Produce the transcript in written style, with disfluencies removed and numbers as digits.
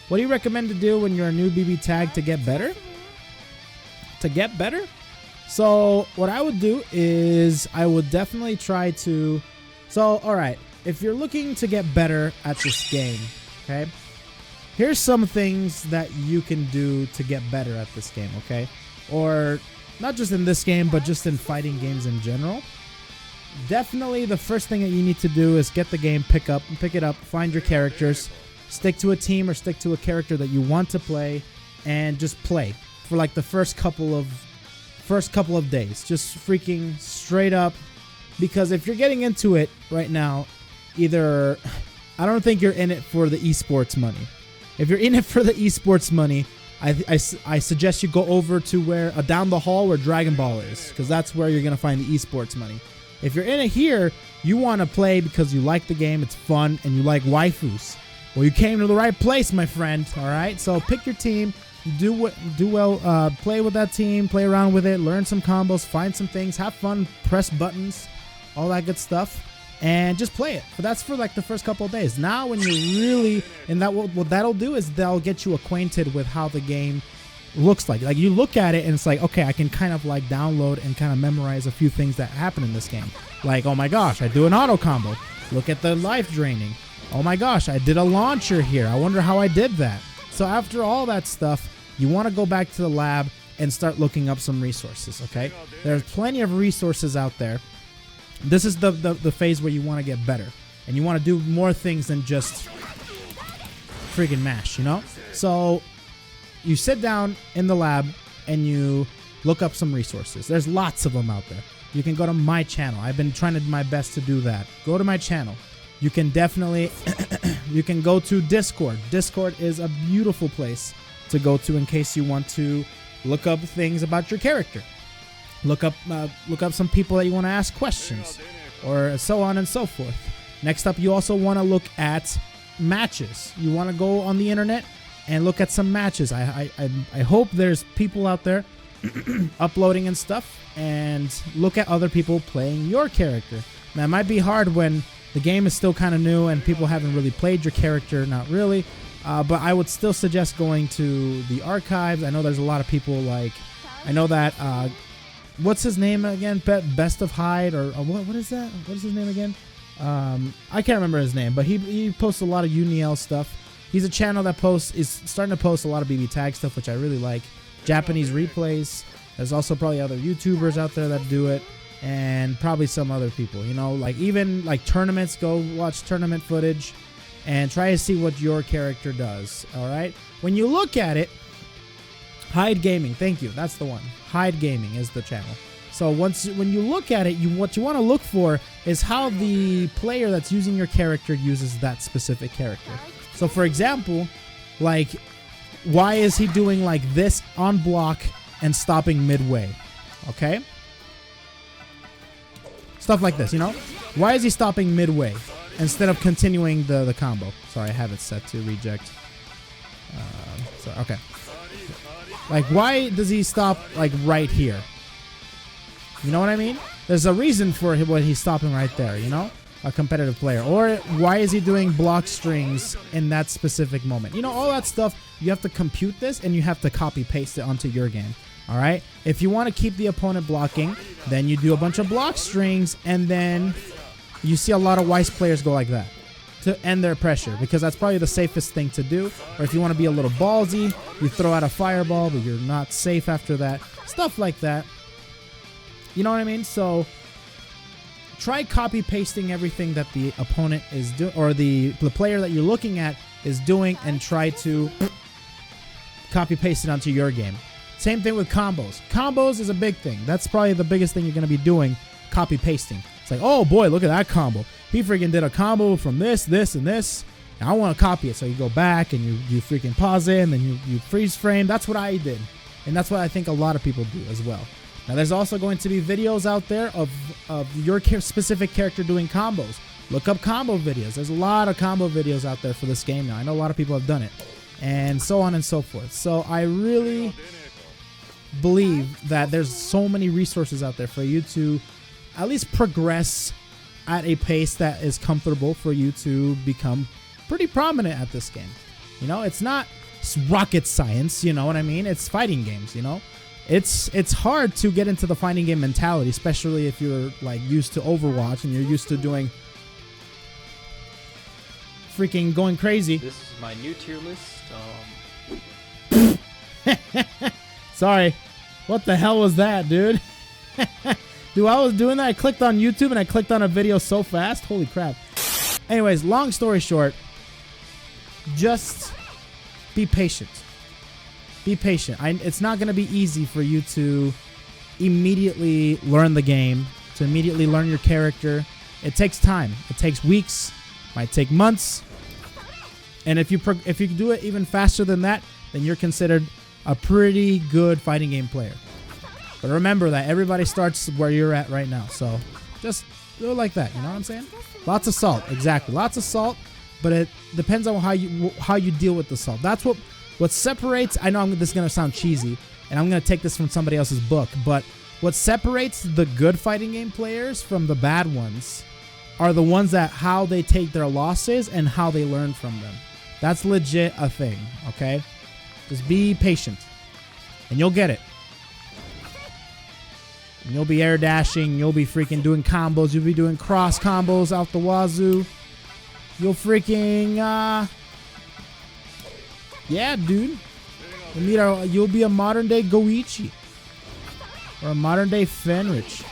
What do you recommend to do when you're a new BB tag to get better? To get better? So what I would do is I would definitely try to... So, all right, if you're looking to get better at this game, okay, here's some things that you can do to get better at this game, okay? Or not just in this game, but just in fighting games in general. Definitely the first thing that you need to do is get the game, pick it up, find your characters, stick to a team or stick to a character that you want to play, and just play for like the first couple of days. Just freaking straight up, because if you're getting into it right now, either I don't think you're in it for the esports money. If you're in it for the esports money, I suggest you go over to where down the hall where Dragon Ball is, because that's where you're gonna find the esports money. If you're in it here, you want to play because you like the game, it's fun, and you like waifus. Well, you came to the right place, my friend. All right, so pick your team, do well, play with that team, play around with it, learn some combos, find some things, have fun, press buttons, all that good stuff, and just play it. But that's for like the first couple of days. Now, when you're really, and that what that'll do is that'll get you acquainted with how the game looks like. Like you look at it and it's like, okay, I can kind of like download and kind of memorize a few things that happen in this game. Like, oh my gosh, I do an auto combo. Look at the life draining. Oh my gosh, I did a launcher here. I wonder how I did that. So after all that stuff, you want to go back to the lab and start looking up some resources, okay? There's plenty of resources out there. This is the phase where you want to get better. And you want to do more things than just freaking mash, you know? So you sit down in the lab and you look up some resources. There's lots of them out there. You can go to my channel. I've been trying to do my best to do that. Go to my channel. You can definitely, you can go to Discord. Discord is a beautiful place to go to in case you want to look up things about your character. Look up some people that you want to ask questions, or so on and so forth. Next up, you also want to look at matches. You want to go on the internet and look at some matches. I hope there's people out there uploading and stuff, and look at other people playing your character. Now, it might be hard when the game is still kind of new and people haven't really played your character, not really, but I would still suggest going to the archives. I know there's a lot of people like, I know that, what's his name again? Best of Hyde, or what is that? What is his name again? I can't remember his name, but he posts a lot of UNL stuff. He's a channel that is starting to post a lot of BBTAG stuff, which I really like. Japanese replays. There's also probably other YouTubers out there that do it, and probably some other people, you know, like even like tournaments. Go watch tournament footage and try to see what your character does. All right. When you look at it, Hyde Gaming. Thank you. That's the one. Hyde Gaming is the channel. So when you look at it, what you want to look for is how the player that's using your character uses that specific character. So for example, like, why is he doing like this on block and stopping midway? Okay? Stuff like this, you know? Why is he stopping midway instead of continuing the combo? Sorry, I have it set to reject. Okay. Like, why does he stop like right here? You know what I mean? There's a reason for what he's stopping right there, you know? A competitive player. Or why is he doing block strings in that specific moment? You know, all that stuff, you have to compute this and you have to copy paste it onto your game. All right? If you want to keep the opponent blocking, then you do a bunch of block strings, and then you see a lot of Weiss players go like that to end their pressure, because that's probably the safest thing to do. Or if you want to be a little ballsy, you throw out a fireball, but you're not safe after that. Stuff like that. You know what I mean? So try copy pasting everything that the opponent is doing, or the player that you're looking at is doing, and try to copy paste it onto your game. Same thing with combos. Combos is a big thing. That's probably the biggest thing you're going to be doing, copy pasting. It's like, oh boy, look at that combo. He freaking did a combo from this, this, and this. And I want to copy it. So you go back and you freaking pause it, and then you freeze frame. That's what I did. And that's what I think a lot of people do as well. Now, there's also going to be videos out there of your specific character doing combos. Look up combo videos. There's a lot of combo videos out there for this game now. I know a lot of people have done it. And so on and so forth. So I really believe that there's so many resources out there for you to at least progress at a pace that is comfortable for you to become pretty prominent at this game. You know, it's not rocket science, you know what I mean? It's fighting games, you know? It's hard to get into the fighting game mentality, especially if you're like used to Overwatch and you're used to doing freaking going crazy. This is my new tier list. Sorry. What the hell was that, dude? Dude, I was doing that. I clicked on YouTube and I clicked on a video so fast. Holy crap. Anyways, long story short, just be patient. Be patient. It's not going to be easy for you to immediately learn the game, to immediately learn your character. It takes time. It takes weeks, might take months. And if you do it even faster than that, then you're considered a pretty good fighting game player. But remember that everybody starts where you're at right now. So just do it like that. You know what I'm saying? Lots of salt. Exactly. Lots of salt. But it depends on how you deal with the salt. That's what separates. I know this is going to sound cheesy, and I'm going to take this from somebody else's book. But what separates the good fighting game players from the bad ones are the ones that how they take their losses and how they learn from them. That's legit a thing. Okay? Just be patient, and you'll get it. And you'll be air dashing. You'll be freaking doing combos. You'll be doing cross combos out the wazoo. You'll freaking, yeah, dude. You'll be a modern day Goichi. Or a modern day Fenrich.